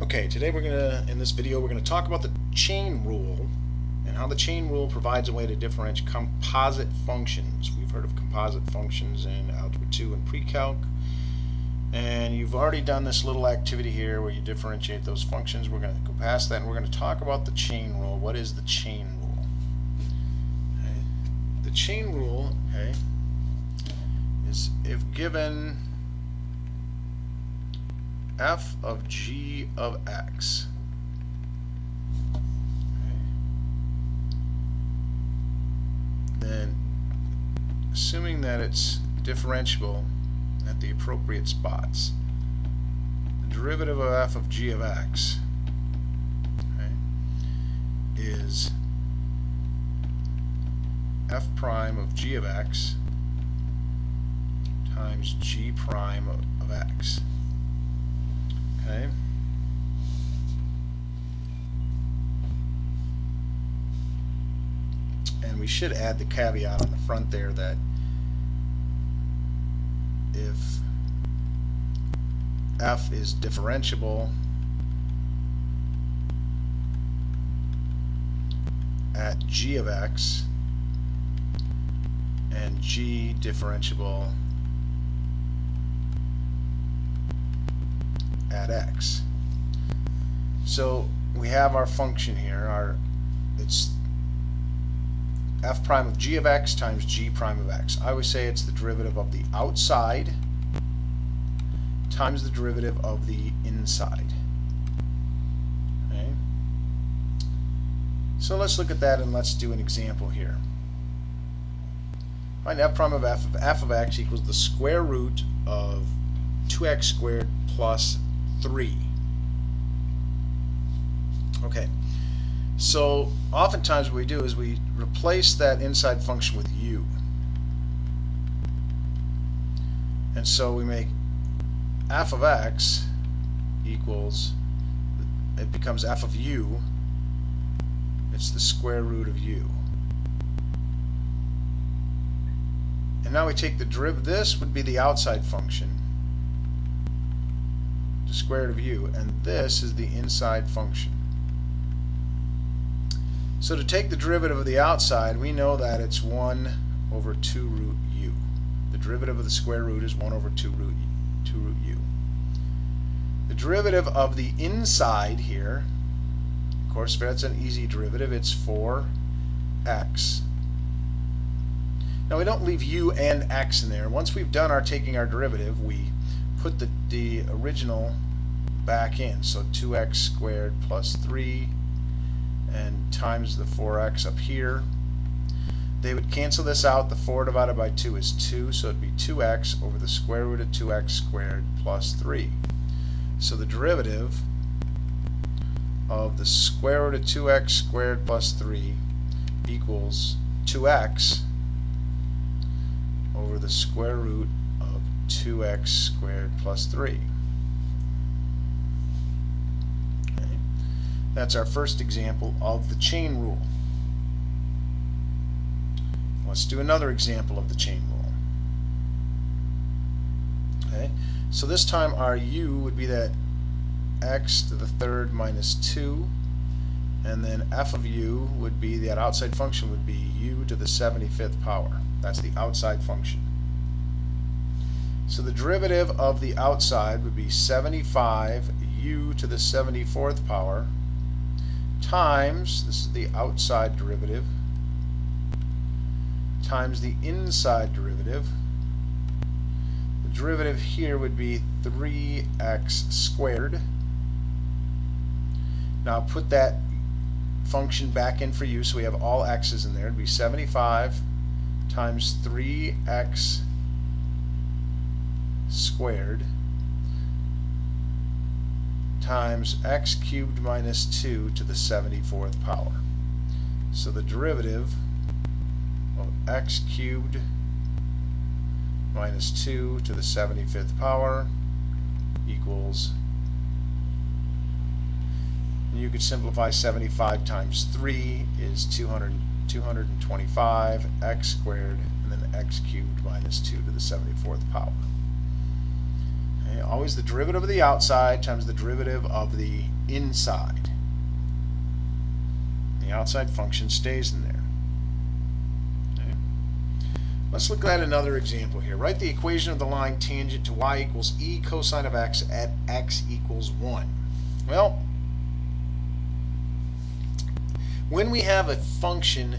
Okay, today in this video we're gonna talk about the chain rule and how the chain rule provides a way to differentiate composite functions. We've heard of composite functions in Algebra 2 and Pre-Calc, and you've already done this little activity here where you differentiate those functions. We're gonna go past that and we're gonna talk about the chain rule. What is the chain rule? Okay. The chain rule, okay, is if given f of g of x, okay, then assuming that it's differentiable at the appropriate spots, the derivative of f of g of x, okay, is f prime of g of x times g prime of x. Okay. And we should add the caveat on the front there that if f is differentiable at g of x and g differentiable at x. So we have our function here, it's f prime of g of x times g prime of x. I always say it's the derivative of the outside times the derivative of the inside. Okay. So let's look at that and let's do an example here. Find f prime of f of x equals the square root of 2x squared plus 3. Okay, so oftentimes what we do is we replace that inside function with u, and so we make f of x equals, it becomes f of u, it's the square root of u. And now we take the derivative, this would be the outside function, the square root of u, and this is the inside function. So to take the derivative of the outside, we know that it's 1 over 2 root u. The derivative of the square root is 1 over 2 root u. The derivative of the inside here, of course, that's an easy derivative, it's 4x. Now we don't leave u and x in there. Once we've done our taking our derivative, we put the original back in. So 2x squared plus 3 and times the 4x up here. They would cancel this out. The 4 divided by 2 is 2, so it'd be 2x over the square root of 2x squared plus 3. So the derivative of the square root of 2x squared plus 3 equals 2x over the square root of 2x squared plus 3. Okay. That's our first example of the chain rule. Let's do another example of the chain rule. Okay. So this time our u would be that x to the third minus 2, and then f of u would be, that outside function would be u to the 75th power. That's the outside function. So the derivative of the outside would be 75 u to the 74th power times, this is the outside derivative, times the inside derivative. The derivative here would be 3x squared. Now put that function back in for u, so we have all x's in there. It would be 75 times 3x squared times x cubed minus 2 to the 74th power. So the derivative of x cubed minus 2 to the 75th power equals, and you could simplify 75 times 3 is 225 x squared, and then x cubed minus 2 to the 74th power. Okay, always the derivative of the outside times the derivative of the inside. The outside function stays in there. Okay. Let's look at another example here. Write the equation of the line tangent to y equals e cosine of x at x equals 1. Well, when we have a function,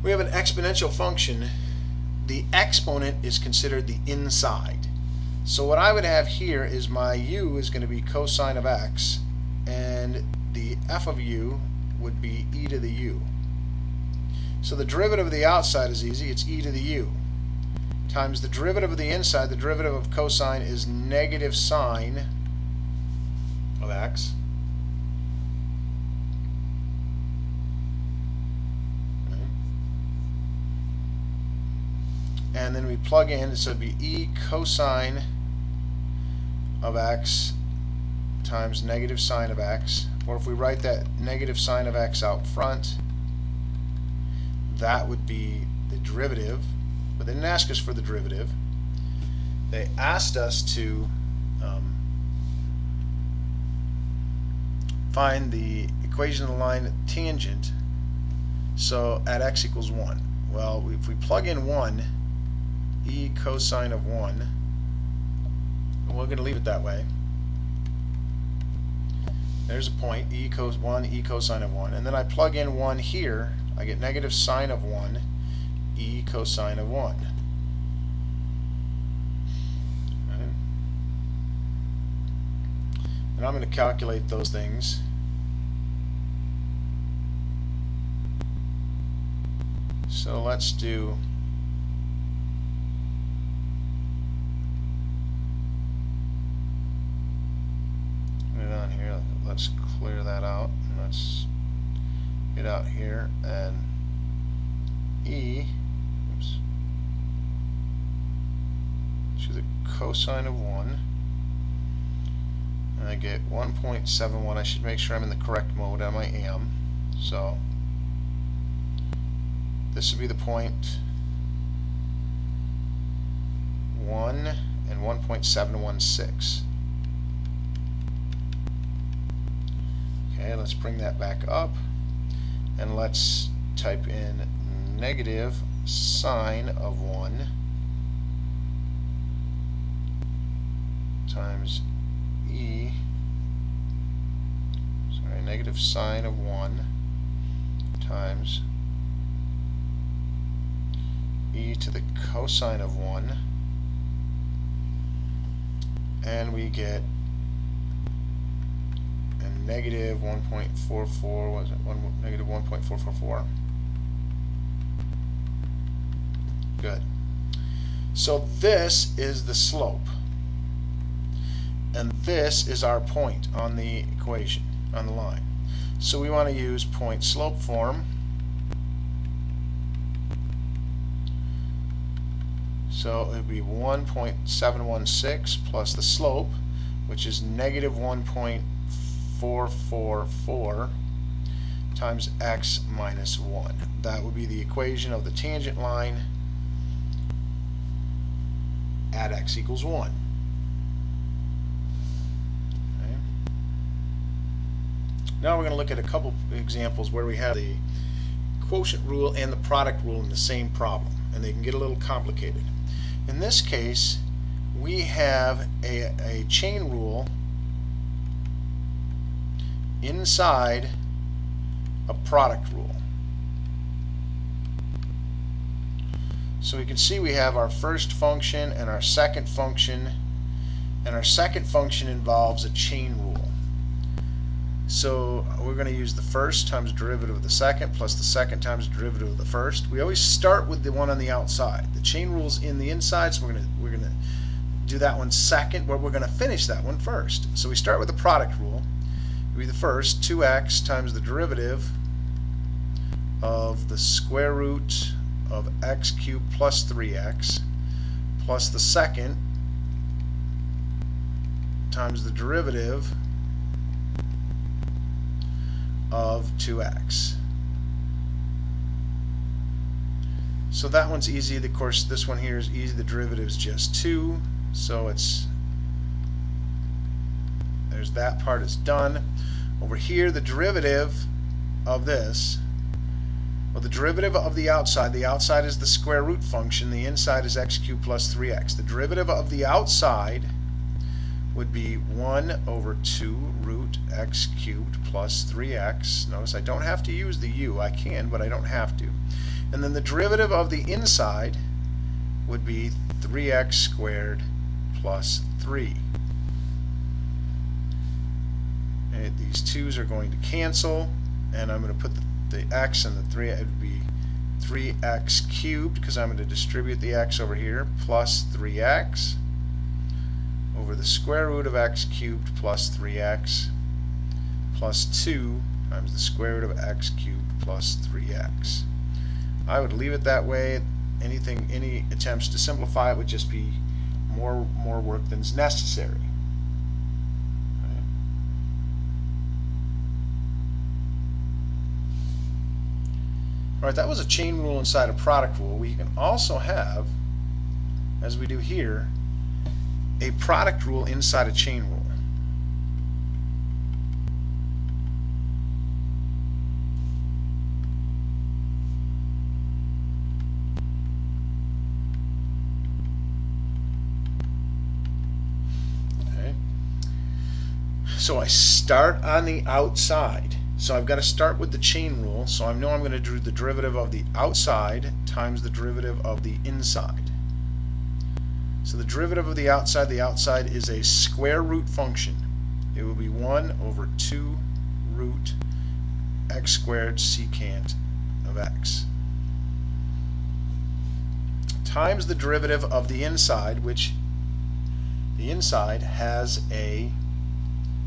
we have an exponential function, the exponent is considered the inside. So what I would have here is my u is going to be cosine of x, and the f of u would be e to the u. So the derivative of the outside is easy, it's e to the u, times the derivative of the inside, the derivative of cosine is negative sine of x, and then we plug in, so it would be e cosine of x times negative sine of x, or if we write that negative sine of x out front, that would be the derivative. But they didn't ask us for the derivative. They asked us to find the equation of the line tangent, so at x equals 1. Well, if we plug in 1, e cosine of 1, we're going to leave it that way. There's a point, e cosine of 1, and then I plug in 1 here, I get negative sine of 1, e cosine of 1. Okay. And I'm going to calculate those things. So let's do on here. Let's clear that out, and let's get out here, and e to the cosine of 1, and I get 1.71. I should make sure I'm in the correct mode, and I am. So this would be the point 1 and 1.716. Okay, let's bring that back up, and let's type in negative sine of 1 times negative sine of 1 times e to the cosine of 1, and we get a negative 1.44, was it? Negative 1.444. Good. So this is the slope, and this is our point on the equation, on the line. So we want to use point slope form. So it would be 1.716 plus the slope, which is negative 1.444 times x minus 1. That would be the equation of the tangent line at x equals 1. Okay. Now we're going to look at a couple examples where we have the quotient rule and the product rule in the same problem, and they can get a little complicated. In this case, we have a chain rule inside a product rule. So we can see we have our first function and our second function, and our second function involves a chain rule. So we're going to use the first times derivative of the second plus the second times derivative of the first. We always start with the one on the outside. The chain rule's in the inside, so we're going to do that one second, but we're going to finish that one first. So we start with the product rule. It would be the first, 2x times the derivative of the square root of x cubed plus 3x plus the second times the derivative of 2x. So that one's easy. Of course, this one here is easy. The derivative is just 2, so it's there's that part is done. Over here, the derivative of this, well, the derivative of the outside is the square root function, the inside is x cubed plus 3x. The derivative of the outside would be 1 over 2 root x cubed plus 3x. Notice I don't have to use the u. I can, but I don't have to. And then the derivative of the inside would be 3x squared plus 3. And these 2's are going to cancel, and I'm going to put the x and the 3. It would be 3x cubed, because I'm going to distribute the x over here, plus 3x over the square root of x cubed plus 3x plus 2 times the square root of x cubed plus 3x. I would leave it that way. Any attempts to simplify it would just be more work than is necessary. Alright, that was a chain rule inside a product rule. We can also have, as we do here, a product rule inside a chain rule. Okay. So I start on the outside. So I've got to start with the chain rule. So I know I'm going to do the derivative of the outside times the derivative of the inside. So the derivative of the outside is a square root function. It will be 1 over 2 root x squared secant of x times the derivative of the inside, which the inside has a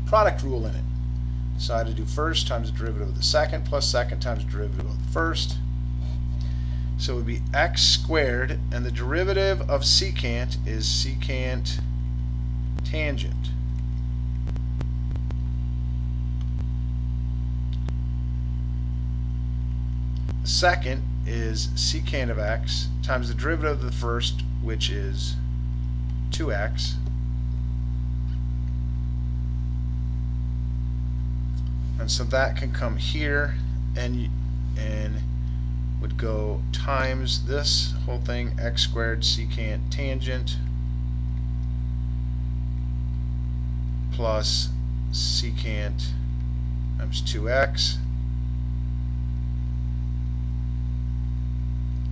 product rule in it. So I had to do first times the derivative of the second plus second times the derivative of the first. So it would be x squared, and the derivative of secant is secant tangent. The second is secant of x times the derivative of the first, which is 2x. And so that can come here and would go times this whole thing, x squared secant tangent plus secant times 2x.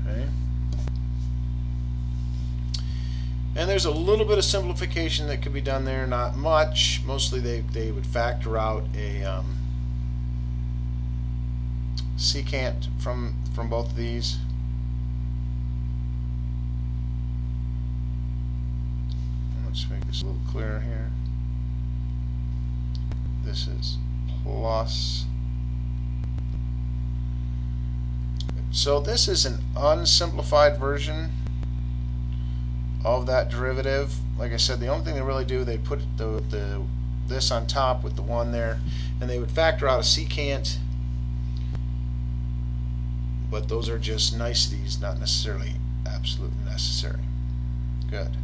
Okay. And there's a little bit of simplification that could be done there, not much. Mostly they would factor out a secant from both of these. Let's make this a little clearer here. This is plus. So this is an unsimplified version of that derivative. Like I said, the only thing they really do, they put this on top with the 1 there, and they would factor out a secant. But those are just niceties, not necessarily absolutely necessary. Good.